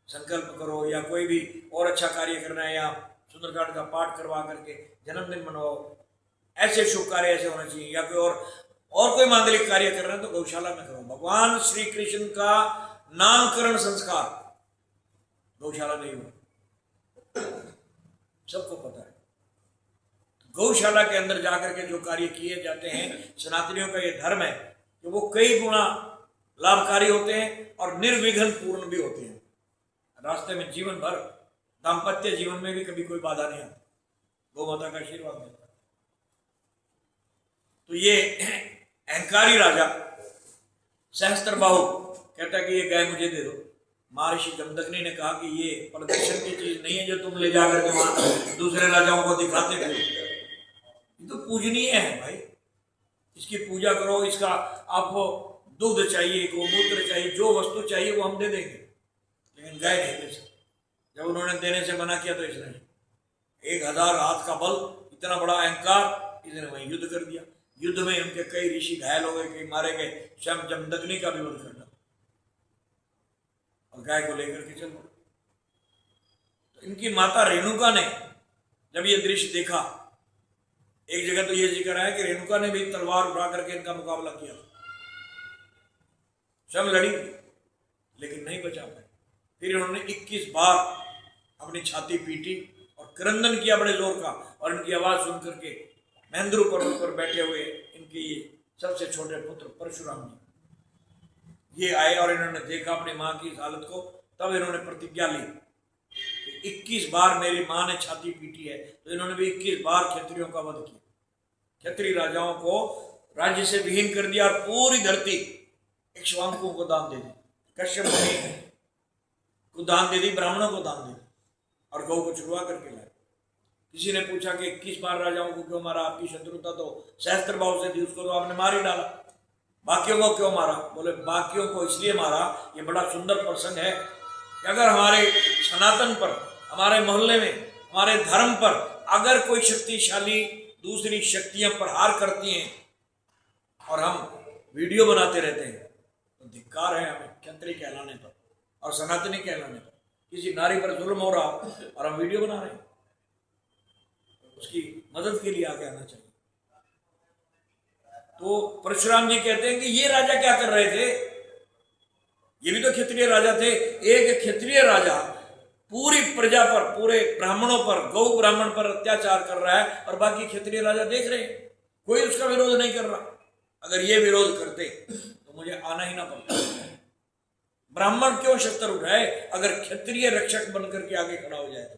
संकल्प करो, या कोई भी और अच्छा कार्य करना है या सुंदरकांड का पाठ करवा करके जन्मदिन मनाओ। ऐसे शुभ कार्य ऐसे होने चाहिए। या कोई और कोई मांगलिक कार्य कर रहे हैं तो गौशाला में करो। भगवान श्री कृष्ण का नामकरण संस्कार गौशाला में ही हुआ, सबको पता है। गौशाला के अंदर जाकर के जो कार्य किए जाते हैं, सनातनियों का ये धर्म है कि वो कई गुना लाभकारी होते हैं और निर्विघ्न पूर्ण भी होते हैं। रास्ते में जीवन भर दाम्पत्य जीवन में भी कभी कोई बाधा नहीं आती, गौ माता का आशीर्वाद मिलता है। तो ये अहंकारी राजा सहस्त्रबाहु कहता है कि ये गाय मुझे दे दो। महर्षि जमदग्नि ने कहा कि ये प्रदर्शन की चीज नहीं है जो तुम ले जाकर के वहां दूसरे राजाओं को दिखाते थे, ये तो पूजनीय है भाई, इसकी पूजा करो, इसका आपको दूध चाहिए, गोमूत्र चाहिए, जो वस्तु चाहिए वो हम दे देंगे, लेकिन गाय नहीं दे सकते। जब उन्होंने देने से मना किया तो इसने 1000 हाथ का बल, इतना बड़ा अहंकार, इसने वहीं युद्ध कर दिया। युद्ध में उनके कई ऋषि घायल हो गए, कई मारे गए, स्वयं जमदग्नि का भी वध कर डाला और गाय को लेकर के चल पड़े। तो इनकी माता रेणुका ने जब ये दृश्य देखा, एक जगह तो ये जिक्र है कि रेणुका ने भी तलवार उठा करके इनका मुकाबला किया, स्वयं लड़ी लेकिन नहीं बचा पाई। फिर इन्होंने 21 बार अपनी छाती पीटी और क्रंदन किया बड़े जोर का, और इनकी आवाज सुन करके महेंद्र पर्वत पर बैठे हुए इनके ये सबसे छोटे पुत्र परशुराम जी ये आए और इन्होंने देखा अपनी मां की इस हालत को। तब इन्होंने प्रतिज्ञा ली कि 21 बार मेरी मां ने छाती पीटी है, तो इन्होंने भी 21 बार क्षत्रियों का वध किया, क्षत्रिय राजाओं को राज्य से विहीन कर दिया और पूरी धरती इक्ष्वाकुओं को दान दे दी, कश्यप मुनि को दान दे दी, ब्राह्मणों को दान दे दी और गौ को छुड़वा करके लाए। किसी ने पूछा कि 21 बार राजाओं को क्यों मारा, आपकी शत्रुता तो सहस्त्रबाहु से थी, उसको तो आपने मार ही डाला, बाकियों को क्यों मारा? बोले बाकियों को इसलिए मारा, ये बड़ा सुंदर प्रसंग है कि अगर हमारे सनातन पर, हमारे मोहल्ले में, हमारे धर्म पर अगर कोई शक्तिशाली दूसरी शक्तियां प्रहार करती हैं और हम वीडियो बनाते रहते हैं तो धिक्कार है हमें क्षत्रिय कहलाने पर और सनातनी कहलाने पर। किसी नारी पर जुल्म हो रहा और हम वीडियो बना रहे हैं, उसकी मदद के लिए आगे आना चाहिए। तो परशुराम जी कहते हैं कि ये राजा क्या कर रहे थे, ये भी तो क्षत्रिय राजा थे। एक क्षत्रिय राजा पूरी प्रजा पर, पूरे ब्राह्मणों पर, गौ ब्राह्मण पर अत्याचार कर रहा है और बाकी क्षत्रिय राजा देख रहे हैं, कोई उसका विरोध नहीं कर रहा। अगर ये विरोध करते तो मुझे आना ही ना पड़ता। ब्राह्मण क्यों शस्त्र उठाए अगर क्षत्रिय रक्षक बनकर के आगे खड़ा हो जाए तो?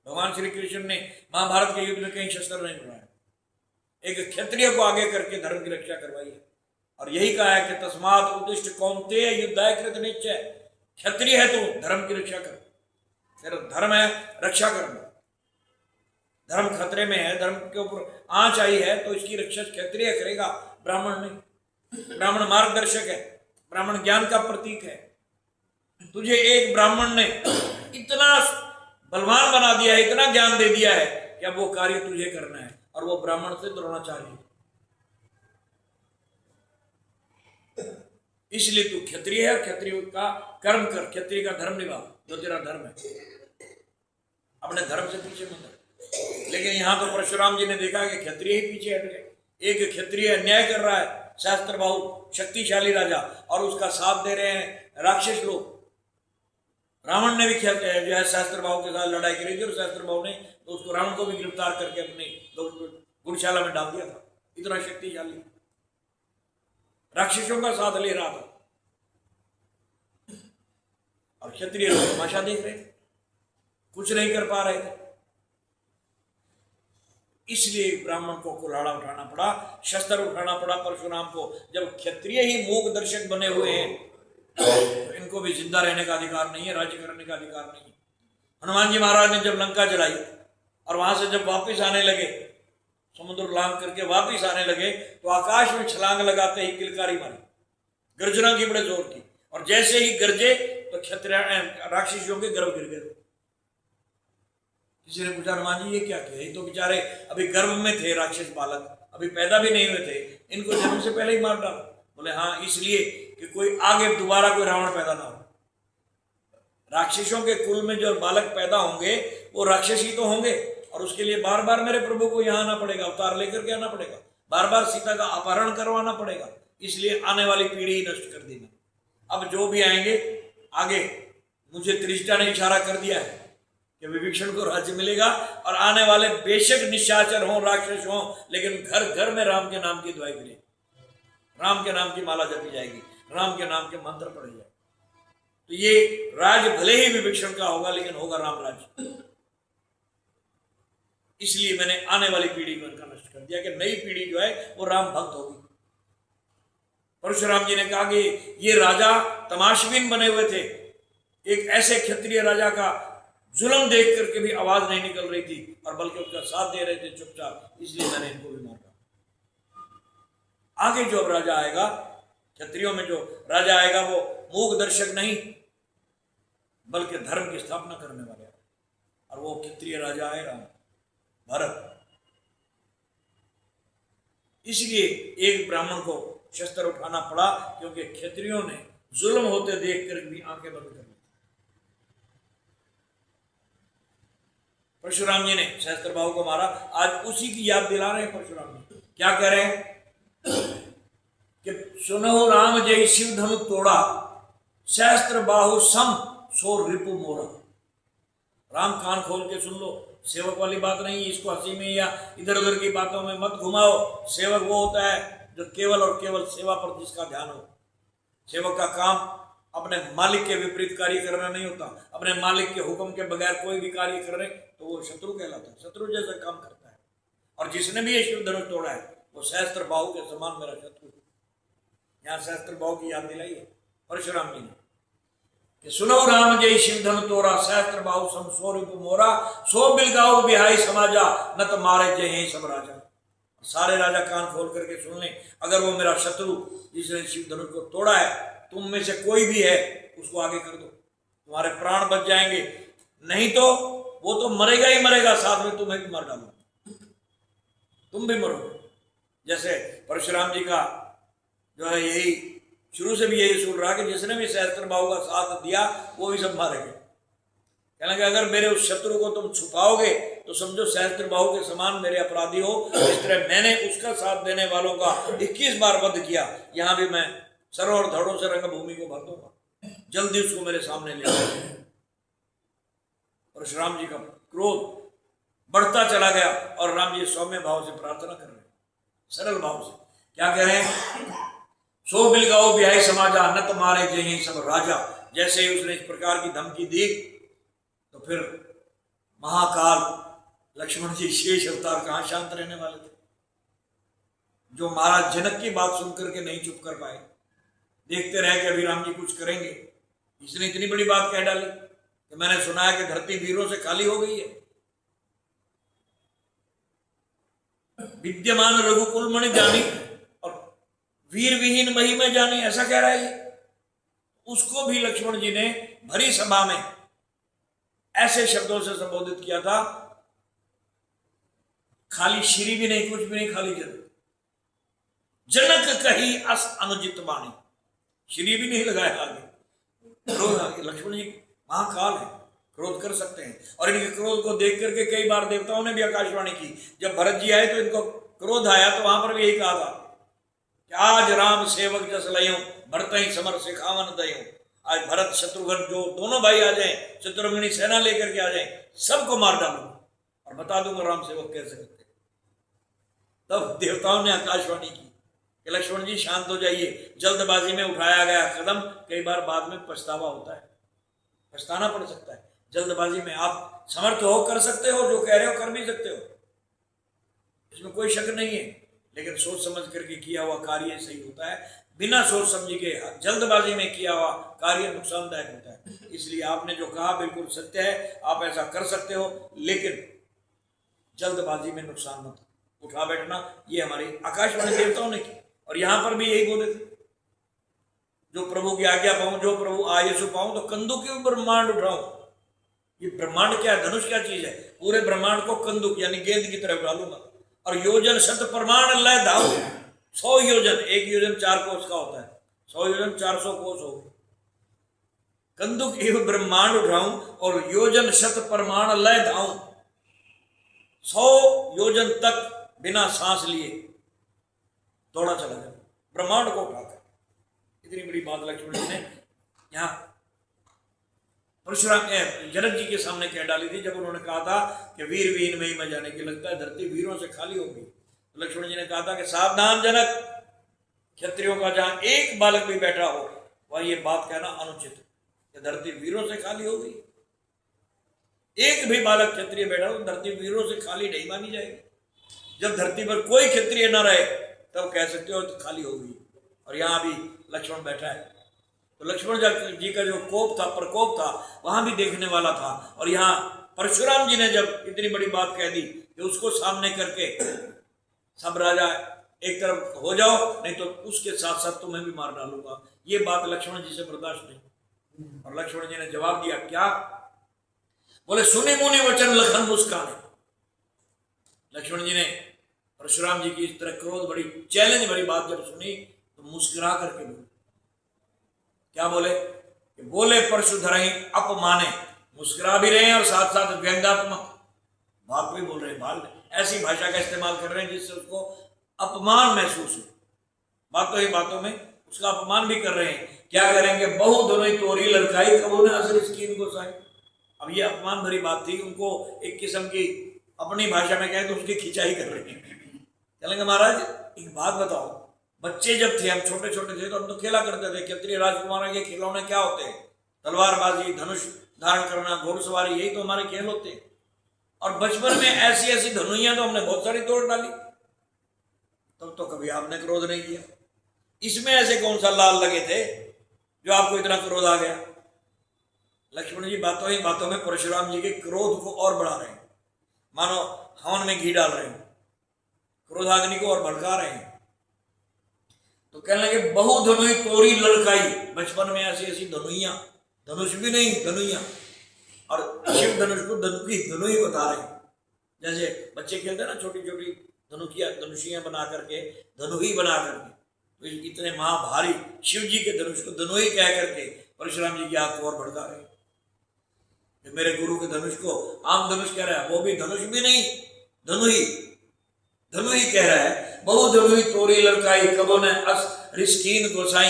भगवान श्री कृष्ण ने महाभारत के युद्ध में कहीं शस्त्र नहीं उठाया, एक क्षत्रिय को आगे करके धर्म की रक्षा करवाई है। और यही कहा है कि तस्मात् उत्तिष्ठ कौन्तेय युद्धाय कृत निश्चय, क्षत्रिय है तो धर्म की रक्षा कर। फिर धर्म है रक्षा करना, धर्म खतरे में है, धर्म के ऊपर आंच आई है तो इसकी रक्षा क्षत्रिय करेगा, ब्राह्मण नहीं। ब्राह्मण मार्गदर्शक है, ब्राह्मण ज्ञान का प्रतीक है। तुझे एक ब्राह्मण ने इतना बलवान बना दिया है, इतना ज्ञान दे दिया है कि अब वो कार्य तुझे करना है, और वो ब्राह्मण से द्रोणाचार्य। इसलिए तू क्षत्रिय है, क्षत्रिय का कर्म कर, क्षत्रिय का धर्म निभा, जो तेरा धर्म है, अपने धर्म से पीछे मत हट। लेकिन यहां तो परशुराम जी ने देखा कि क्षत्रिय ही पीछे हट गए। एक क्षत्रिय अन्याय कर रहा है, सहस्त्रबाहु शक्तिशाली राजा, और उसका साथ दे रहे हैं राक्षस लोग। रावण ने भी जो है सहस्त्रबाहु के साथ लड़ाई करी थी और सहस्त्रबाहु ने तो उसको, रावण को भी गिरफ्तार करके अपनी गुणशाला में डाल दिया था। इतना शक्तिशाली राक्षसों का साथ ले रहा था और क्षत्रिय लोग तमाशा देख रहे थे, कुछ नहीं कर पा रहे थे। इसलिए ब्राह्मण को कुल्हाड़ा उठाना पड़ा, शस्त्र उठाना पड़ा परशुराम को। जब क्षत्रिय ही मूक दर्शक बने हुए हैं तो इनको भी जिंदा रहने का अधिकार नहीं है, राज्य करने का अधिकार नहीं है। हनुमान जी महाराज ने जब लंका जलाई और वहां से जब वापिस आने लगे, समुद्र लांग करके वापिस आने लगे, तो आकाश में छलांग लगाते ही किलकारी मारी, गर्जना की बड़े जोर की, और जैसे ही गरजे तो क्षत्रिय राक्षसियों के गर्भ गिर गए। किसी ने पूछा हनुमान जी ये क्या किया? ये तो बेचारे अभी गर्भ में थे, राक्षस बालक अभी पैदा भी नहीं हुए थे, इनको जन्म से पहले ही मार डाला। बोले हाँ, इसलिए कि कोई आगे दोबारा कोई रावण पैदा ना हो। राक्षसों के कुल में जो बालक पैदा होंगे वो राक्षस ही तो होंगे, और उसके लिए बार बार मेरे प्रभु को यहाँ आना पड़ेगा, अवतार लेकर के आना पड़ेगा, बार बार सीता का अपहरण करवाना पड़ेगा। इसलिए आने वाली पीढ़ी ही नष्ट कर देना। अब जो भी आएंगे आगे, मुझे त्रिष्टा ने इशारा कर दिया है कि विभीषण को राज्य मिलेगा, और आने वाले बेशक निशाचर हों, राक्षस हों, लेकिन घर घर में राम के नाम की दुआई मिलेगी, राम के नाम की माला जपी जाएगी, राम के नाम के मंत्र पढ़े जाएंगे। तो ये राज भले ही विभीषण का होगा, लेकिन होगा राम राज्य। इसलिए मैंने आने वाली पीढ़ी को इनका नष्ट कर दिया कि नई पीढ़ी जो है वो राम भक्त होगी। परशुराम जी ने कहा कि ये राजा तमाशबीन बने हुए थे, एक ऐसे क्षत्रिय राजा का जुल्म देख करके भी आवाज नहीं निकल रही थी और बल्कि उसका साथ दे रहे थे चुपचाप, इसलिए मैंने इनको भी मारा। आगे जो अब राजा आएगा, क्षत्रियों में जो राजा आएगा वो मूक दर्शक नहीं बल्कि धर्म की स्थापना करने वाला है, और वो क्षत्रिय राजा आएगा भरत। इसलिए एक ब्राह्मण को शस्त्र उठाना पड़ा, क्योंकि क्षत्रियों ने जुल्म होते देखकर भी आंखें बंद कर ली। परशुराम जी ने सहस्त्रबाहु को मारा। आज उसी की याद दिला रहे हैं परशुराम जी। क्या कह रहे हैं कि सुनो राम जय शिव धनु तोड़ा, सहस्त्रबाहु सम सो रिपु मोरा। राम कान खोल के सुन लो, सेवक वाली बात नहीं, इसको हंसी में या इधर उधर की बातों में मत घुमाओ। सेवक वो होता है जो केवल और केवल सेवा पर जिसका ध्यान हो। सेवक का काम अपने मालिक के विपरीत कार्य करना नहीं होता। अपने मालिक के हुक्म के बगैर कोई भी कार्य कर रहे तो वो शत्रु कहलाता है, शत्रु जैसा काम करता है। और जिसने भी ये शिव धनुष तोड़ा है वो सहस्त्र बाहु के समान मेरा शत्रु है। यहाँ सहस्त्र बाहु की याद दिलाई है परशुराम जी ने कि सुनो राम जय शिव धनु तोड़ा, सहस्त्र बाहु सम सो रिपु मोरा, सो बिलगाओ बिहाई समाजा, न तो मारे जय हैं सब राजा। सारे राजा कान खोल करके सुन लें, अगर वो मेरा शत्रु जिसने शिव धनुष को तोड़ा है, तुम में से कोई भी है, उसको आगे कर दो, तुम्हारे प्राण बच जाएंगे। नहीं तो वो तो मरेगा ही मरेगा, साथ में तुम्हें भी मार डालो, तुम भी मरोगे। जैसे परशुराम जी का जो है यही शुरू से भी यही सुन रहा कि जिसने भी सहस्त्र बाहु का साथ दिया वो भी सब मारेंगे। कहना कि अगर मेरे उस शत्रु को तुम छुपाओगे तो समझो सहस्त्र बाहु के समान मेरे अपराधी हो। इस तरह मैंने उसका साथ देने वालों का 21 बार वध किया, यहां भी मैं सर और धड़ों से रंगभूमि को भर दूंगा, जल्दी उसको मेरे सामने ले आओ। परशुराम जी का क्रोध बढ़ता चला गया और राम जी सौम्य भाव से प्रार्थना कर रहे हैं, सरल भाव से। क्या कह रहे हैं? सो बिलगाओ बिहाई समाजा, न तुम्हारे जय सब राजा। जैसे ही उसने इस प्रकार की धमकी दी तो फिर महाकाल लक्ष्मण जी शेष अवतार कहां शांत रहने वाले थे, जो महाराज जनक की बात सुनकर के नहीं चुप कर पाए, देखते रहे कि अभी राम जी कुछ करेंगे। इसने इतनी बड़ी बात कह डाली कि मैंने सुना है कि धरती वीरों से खाली हो गई है। विद्यमान रघुकुल मणि जानी और वीर विहीन मही में जानी, ऐसा कह रहा है ये। उसको भी लक्ष्मण जी ने भरी सभा में ऐसे शब्दों से संबोधित किया था, खाली श्री भी नहीं, कुछ भी नहीं, खाली जनक कही अस अनुजित वाणी, श्री भी नहीं लगाया आगे। लक्ष्मण जी महाकाल है, क्रोध कर सकते हैं, और इनके क्रोध को देख करके कई बार देवताओं ने भी आकाशवाणी की। जब भरत जी आए तो इनको क्रोध आया तो वहां पर भी यही कहा था कि आज राम सेवक जस लयो, भरत ही समर सिखावन दयो। आज भरत शत्रुघ्न जो दोनों भाई आ जाए, शत्रुघ्नी सेना लेकर के आ जाए, सबको मार डालूंगा और बता दूंगा राम सेवक कैसे करते। तब देवताओं ने आकाशवाणी की कि लक्ष्मण जी शांत हो जाइए, जल्दबाजी में उठाया गया कदम कई बार बाद में पछतावा होता है, पछताना पड़ सकता है। जल्दबाजी में आप समर्थ हो, कर सकते हो, जो कह रहे हो कर भी सकते हो, इसमें कोई शक नहीं है, लेकिन सोच समझ करके किया हुआ कार्य सही होता है। बिना सोच समझ के जल्दबाजी में किया हुआ कार्य नुकसानदायक होता है। इसलिए आपने जो कहा बिल्कुल सत्य है, आप ऐसा कर सकते हो, लेकिन जल्दबाजी में नुकसान मत उठा बैठना। ये हमारी आकाशवाणी देवताओं ने की, और यहां पर भी यही बोले थे, जो प्रभु की आज्ञा पाऊं, जो प्रभु आयसु पाऊं, तो कंदुक के ब्रह्मांड उठाऊं। ये ब्रह्मांड क्या है, धनुष क्या चीज है? पूरे ब्रह्मांड को कंदुक यानी गेंद की तरह उठा लूंगा। और योजन शत प्रमाण लय धाव, 100 योजन, 1 योजन 4 कोस का होता है, 100 योजन 400 कोस हो गए। कंदुक एवं ब्रह्मांड उठाऊं और योजन शत प्रमाण लय धाऊं, 100 योजन तक बिना सांस लिए दौड़ा चला जाए ब्रह्मांड को उठाकर। इतनी बड़ी बात लक्ष्मण जी ने यहाँ परशुराम जनक जी के सामने कह डाली थी, जब उन्होंने कहा था कि वीर विहीन में ही मैं जाने की लगता है धरती वीरों से खाली हो गई। तो लक्ष्मण जी ने कहा था कि सावधान जनक, क्षत्रियों का जहां एक बालक भी बैठा हो वह ये बात कहना अनुचित है कि धरती वीरों से खाली हो गई। एक भी बालक क्षत्रिय बैठा हो धरती वीरों से खाली नहीं मानी जाएगी। जब धरती पर कोई क्षत्रिय न रहे तब कह सकते हो तो खाली हो गई। और यहाँ भी लक्ष्मण बैठा है। तो लक्ष्मण जी का जो कोप था, प्रकोप था, वहां भी देखने वाला था। और यहाँ परशुराम जी ने जब इतनी बड़ी बात कह दी कि उसको सामने करके सब राजा एक तरफ हो जाओ, नहीं तो उसके साथ साथ तुम्हें भी मार डालूंगा, ये बात लक्ष्मण जी से बर्दाश्त नहीं। और लक्ष्मण जी ने जवाब दिया, क्या? बोले, सुने मुनि वचन लखन मुस्काने। लक्ष्मण जी ने परशुराम जी की इस तरह क्रोध बड़ी चैलेंज भरी बात जब सुनी तो मुस्कुरा करके बोले, क्या बोले? कि बोले परशुधरहि अपमाने, मुस्कुरा भी रहे हैं और साथ साथ व्यंग्यात्मक बात भी बोल रहे हैं, ऐसी भाषा का इस्तेमाल कर रहे हैं जिससे उसको अपमान महसूस हो। बातों ही बातों में उसका अपमान भी कर रहे हैं। क्या करेंगे? बहु दोनों तोरी लड़काई कबो ने असर स्कीन गोसाई। अब ये अपमान भरी बात थी, उनको एक किस्म की अपनी भाषा में कहें तो उसकी खिंचाई कर रहे हैं। चलेंगे महाराज, एक बात बताओ, बच्चे जब थे, हम छोटे छोटे थे तो हम तो खेला करते थे। क्षत्रिय राजकुमारों के खिलौने क्या होते हैं? तलवारबाजी, धनुष धारण करना, घोड़सवारी, यही तो हमारे खेल होते हैं। और बचपन में ऐसी ऐसी धनुइयां तो हमने बहुत सारी तोड़ डाली, तब तो कभी आपने क्रोध नहीं किया। इसमें ऐसे कौन सा लाल लगे थे जो आपको इतना क्रोध आ गया? लक्ष्मण जी बातों ही बातों में परशुराम जी के क्रोध को और बढ़ा रहे हैं, मानो हवन में घी डाल रहे हैं, क्रोधाग्नि को और भड़का रहे हैं। तो कहने लगे, बहु धनुई तोरी लड़काई। बचपन में ऐसी ऐसी धनुइयां, धनुष भी नहीं धनुइयां, और शिव धनुष को धनुई बता रहे हैं। जैसे बच्चे खेलते हैं ना, छोटी छोटी धनुषियां बना करके, धनुही बना करके, तो इतने महाभारी शिव जी के धनुष को धनुही कह करके परशुराम जी की आंख को और भड़का रहे हैं। मेरे गुरु के धनुष को आम धनुष कह रहा है, वो भी धनुष भी नहीं, धनुही धनुही कह रहा है। बहु धनुही तोरी लड़काई कबो ने अस रिस्कीन गोसाई।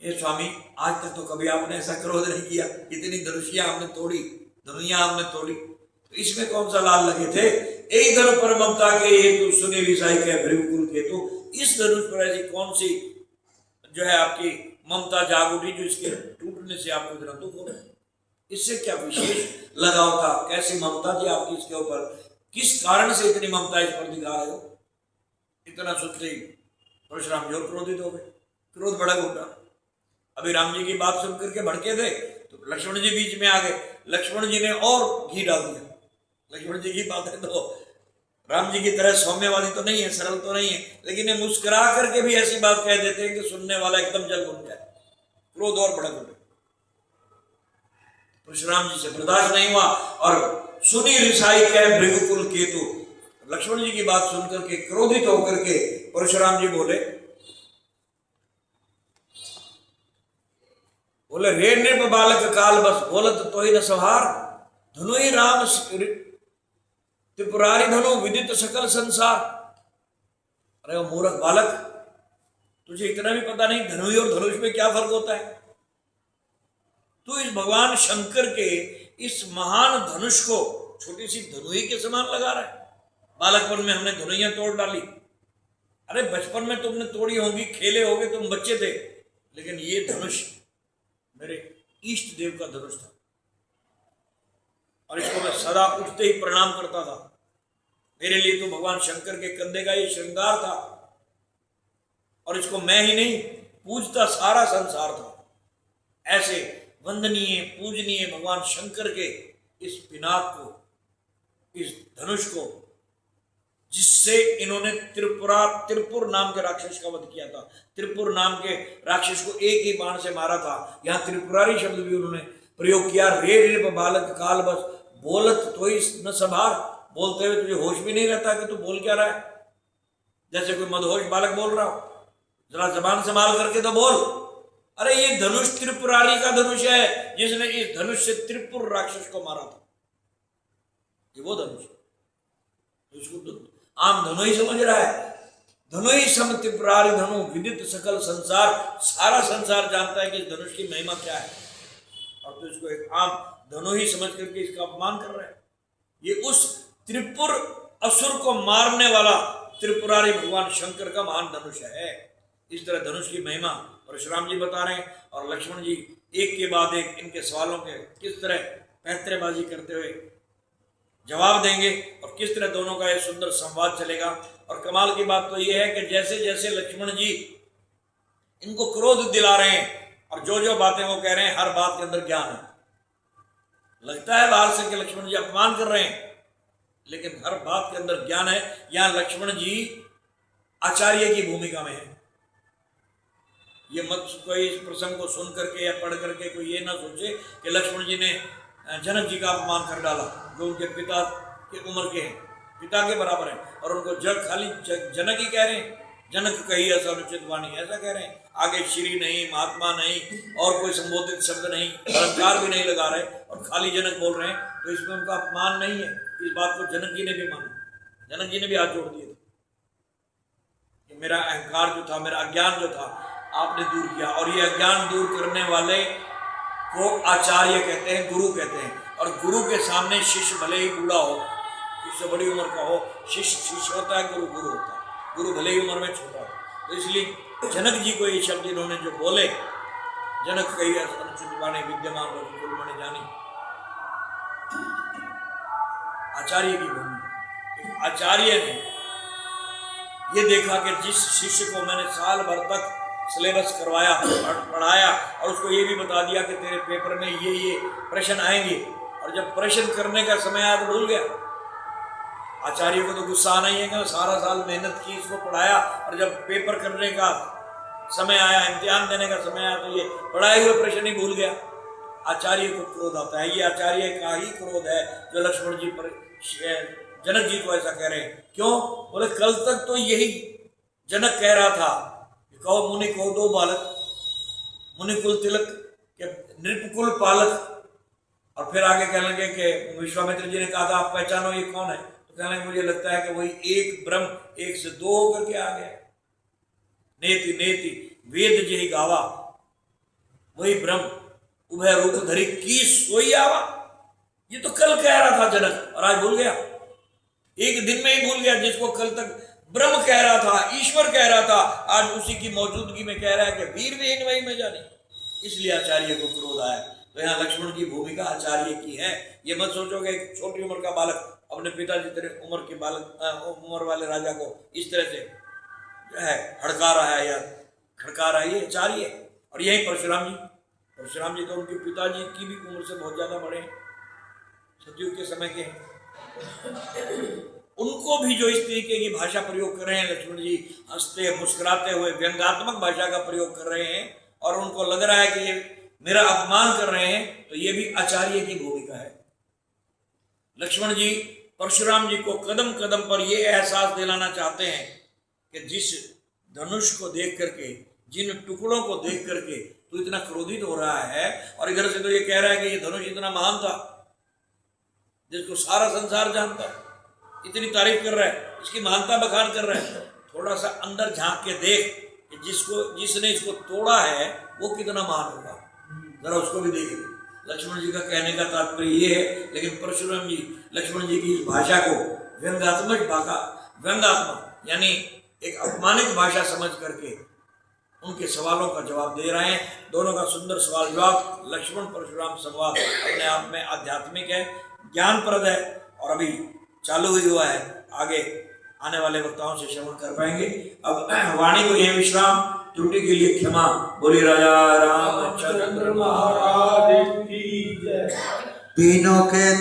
हे स्वामी, आज तक तो कभी आपने ऐसा क्रोध नहीं किया, इतनी धनुषियां आपने तोड़ी, धनुइयां आपने तोड़ी, तो इसमें कौन सा लाल लगे थे? एक धनुष पर ममता के हेतु सुनी रिसाई के भृगुकुल केतु। इस धनुष पर ऐसी कौन सी जो है आपकी ममता जाग उठी जो इसके टूटने से आपको इतना दुख हो रहा है? इससे क्या विशेष लगाव था? कैसी ममता थी आपकी इसके ऊपर? किस कारण से इतनी ममता इस पर दिखा रहे हो? इतना सुनते ही परशुराम जी क्रोधित हो गए, क्रोध भड़क उठा। अभी राम जी की बात सुन करके भड़के थे तो लक्ष्मण जी बीच में आ गए। लक्ष्मण जी ने और घी डाल दिया। लक्ष्मण जी की बातें तो राम जी की तरह सौम्यवादी तो नहीं है, सरल तो नहीं है, लेकिन ये मुस्कुरा करके भी ऐसी बात कह देते हैं कि सुनने वाला एकदम जल उठ जाए, क्रोध और भड़क उठे। परशुराम जी से बर्दाश्त नहीं हुआ और सुनी रिसाई कह भृगुकुल केतु। लक्ष्मण जी की बात सुनकर के क्रोधित होकर के परशुराम जी बोले रे नृप बालक काल बस, बोलत तो ही न सवार, धनुई राम त्रिपुरारी धनु विदित सकल संसार। अरे वो मूर्ख बालक, तुझे इतना भी पता नहीं धनुई और धनुष में क्या फर्क होता है? तू इस भगवान शंकर के इस महान धनुष को छोटी सी धनुई के समान लगा रहा है। बालकपन में हमने धनुइयां तोड़ डाली। अरे बचपन में तुमने तोड़ी होंगी, खेले होगे, तुम बच्चे थे, लेकिन ये धनुष मेरे इष्ट देव का धनुष था और इसको मैं सदा उठते ही प्रणाम करता था। मेरे लिए तो भगवान शंकर के कंधे का ये श्रृंगार था और इसको मैं ही नहीं पूजता सारा संसार था। ऐसे वंदनीय पूजनीय भगवान शंकर के इस पिनाक को, इस धनुष को, जिससे इन्होंने त्रिपुर नाम के राक्षस का वध किया था। त्रिपुर नाम के राक्षस को एक ही बाण से मारा था। यहाँ त्रिपुरारी शब्द भी उन्होंने प्रयोग किया। रे रे बालक काल बस, बोलत तो ही न सभार, बोलते हुए तुझे होश भी नहीं रहता कि तू बोल क्या रहा है। जैसे कोई मदहोश बालक बोल रहा हो, जरा जबान संभाल करके तो बोल। अरे ये धनुष त्रिपुरारी का धनुष है, जिसने इस धनुष से त्रिपुर राक्षस को मारा था। ये वो धनुष, इसको आम धनु ही समझ रहा है। धनु ही सम त्रिपुरारी धनु विदित सकल संसार, सारा संसार जानता है कि इस धनुष की महिमा क्या है, और तो इसको एक आम धनु ही समझ करके इसका अपमान कर रहा है। ये उस त्रिपुर असुर को मारने वाला त्रिपुरारी भगवान शंकर का महान धनुष है। इस तरह धनुष की महिमा परशुराम जी बता रहे हैं और लक्ष्मण जी एक के बाद एक इनके सवालों के किस तरह पैंतरेबाजी करते हुए जवाब देंगे और किस तरह दोनों का यह सुंदर संवाद चलेगा। और कमाल की बात तो यह है कि जैसे जैसे लक्ष्मण जी इनको क्रोध दिला रहे हैं और जो जो बातें वो कह रहे हैं हर बात के अंदर ज्ञान है। लगता है बाहर से कि लक्ष्मण जी अपमान कर रहे हैं, लेकिन हर बात के अंदर ज्ञान है। यहां लक्ष्मण जी आचार्य की भूमिका में है। ये मत कोई इस प्रसंग को सुन करके या पढ़ करके कोई ये ना सोचे कि लक्ष्मण जी ने जनक जी का अपमान कर डाला, जो उनके पिता के उम्र के हैं, पिता के बराबर हैं, और उनको खाली जनक ही कह रहे हैं। जनक कही ऐसा अनुचित वाणी, ऐसा कह रहे हैं। आगे श्री नहीं, महात्मा नहीं और कोई संबोधित शब्द नहीं, अलंकार भी नहीं लगा रहे और खाली जनक बोल रहे हैं, तो इसमें उनका अपमान नहीं है। इस बात को जनक जी ने भी माना, जनक जी ने भी हाथ जोड़ दिए थे कि मेरा अहंकार जो था, मेरा अज्ञान जो था, आपने दूर किया। और ये अज्ञान दूर करने वाले को आचार्य कहते हैं, गुरु कहते हैं। और गुरु के सामने शिष्य भले ही बूढ़ा हो, उससे बड़ी उम्र का हो, शिष्य शिष्य होता है, गुरु गुरु होता है। गुरु भले ही उम्र में छोटा हो। तो इसलिए जनक जी को ये शब्द इन्होंने जो बोले, जनक कही अनुचित वाणी विद्यमान गुरुमणि जानी, आचार्य की भूमिका। आचार्य ने ये देखा कि जिस शिष्य को मैंने साल भर तक सिलेबस करवाया, पढ़ाया और उसको ये भी बता दिया कि तेरे पेपर में ये प्रश्न आएंगे, और जब प्रश्न करने का समय आया तो भूल गया। आचार्य को तो गुस्सा आना ही है कि सारा साल मेहनत की, इसको पढ़ाया, और जब पेपर करने का समय आया, इम्तिहान देने का समय आया, तो ये पढ़ाए हुए प्रश्न ही भूल गया। आचार्य को क्रोध आता है। ये आचार्य का ही क्रोध है जो लक्ष्मण जी पर, जनक जी को ऐसा कह रहे हैं। क्यों? बोले कल तक तो यही जनक कह रहा था, कहो मुनि को दो बालक, मुनिकुल तिलक के नृपकुल पालक। और फिर आगे कहने लगे कि विश्वामित्र जी ने कहा था आप पहचानो ये कौन है, तो कहने लगे मुझे लगता है कि वही एक ब्रह्म एक से दो होकर के आ गया। नेति नेति वेद जी गावा, वही ब्रह्म उभय रूप धरी की सोई आवा। ये तो कल कह रहा था जनक, और आज भूल गया, एक दिन में ही भूल गया। जिसको कल तक ब्रह्म कह रहा था, ईश्वर कह रहा था, आज उसी की मौजूदगी में कह रहा है कि वीर विहीन वही में जाने। इसलिए आचार्य को क्रोध आया। तो यहाँ लक्ष्मण की भूमिका आचार्य की है। ये मत सोचोगे एक छोटी उम्र का बालक अपने पिताजी तरह उम्र के बालक उम्र वाले राजा को इस तरह से जो है हड़का रहा है या खड़का रहा है, ये आचार्य। और यही परशुराम जी तो उनके पिताजी की भी उम्र से बहुत ज्यादा बड़े हैं, सतयुग के समय के हैं। उनको भी जो इस तरीके की भाषा प्रयोग कर रहे हैं, लक्ष्मण जी हंसते मुस्कुराते हुए व्यंग्यात्मक भाषा का प्रयोग कर रहे हैं, और उनको लग रहा है कि ये मेरा अपमान कर रहे हैं, तो ये भी आचार्य की भूमिका है। लक्ष्मण जी परशुराम जी को कदम कदम पर ये एहसास दिलाना चाहते हैं कि जिस धनुष को देख करके, जिन टुकड़ों को देख करके तू इतना क्रोधित हो रहा है, और इधर से तो ये कह रहा है कि ये धनुष इतना महान था जिसको सारा संसार जानता है, इतनी तारीफ कर रहा है, इसकी महानता बखान कर रहा है। थोड़ा सा अंदर झांक के देख कि जिसने इसको तोड़ा है वो कितना महान होगा, जरा उसको भी देख। लक्ष्मण जी का कहने का तात्पर्य ये है, लेकिन परशुराम जी लक्ष्मण जी की इस भाषा को व्यंग्यात्मक यानी एक अपमानित भाषा समझ करके उनके सवालों का जवाब दे रहे हैं। दोनों का सुंदर सवाल जवाब, लक्ष्मण परशुराम संवाद अपने आप में आध्यात्मिक है, ज्ञानप्रद है, और अभी चालू ही हुआ है। आगे आने वाले वक्ताओं से श्रवण कर पाएंगे। अब वाणी को यह विश्राम, त्रुटि के लिए क्षमा। बोली राजा रामचंद्र महाराज की जय। तीनों के